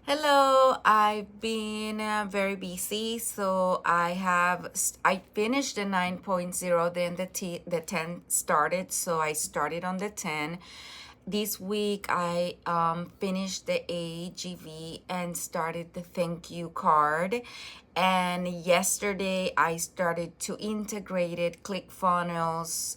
Hello, I've been very busy, so I finished the 9.0, then the 10 started, so I started on the 10. This week I finished the AGV and started the thank you card. And yesterday I started to integrate it, ClickFunnels,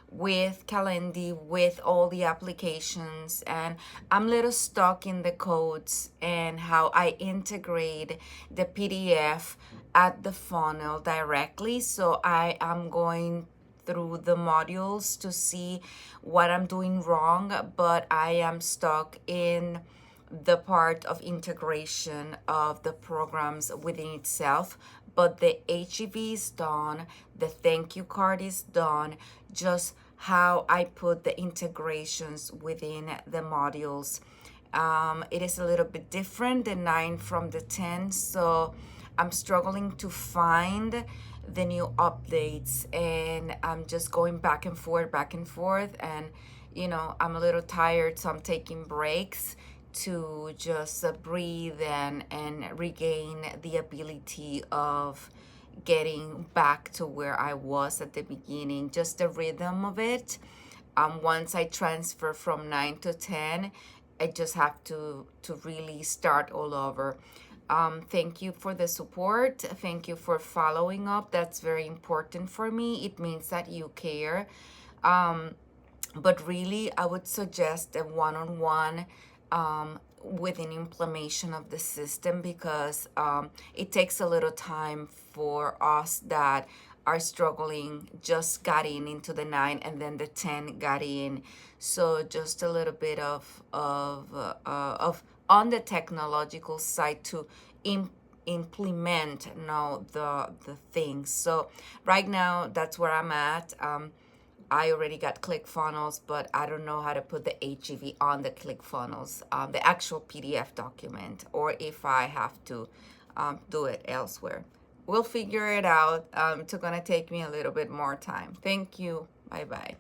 with Calendly, with all the applications, and I'm a little stuck in the codes and how I integrate the PDF at the funnel directly. So I am going through the modules to see what I'm doing wrong, but I am stuck in the part of integration of the programs within itself. But the HEV is done, the thank you card is done, just how I put the integrations within the modules. It is a little bit different, the 9 from the 10, so I'm struggling to find the new updates, and I'm just going back and forth, and I'm a little tired, so I'm taking breaks to just breathe and regain the ability of getting back to where I was at the beginning, just the rhythm of it. Once I transfer from 9 to 10, I just have to really start all over. Thank you for the support. Thank you for following up. That's very important for me. It means that you care. But really, I would suggest a one-on-one with an implementation of the system, because it takes a little time for us that are struggling, just got into the 9 and then the 10 got in. So just a little bit of on the technological side to implement the things. So right now that's where I'm at. I already got ClickFunnels, but I don't know how to put the HEV on the ClickFunnels, the actual PDF document, or if I have to do it elsewhere. We'll figure it out. It's going to take me a little bit more time. Thank you. Bye-bye.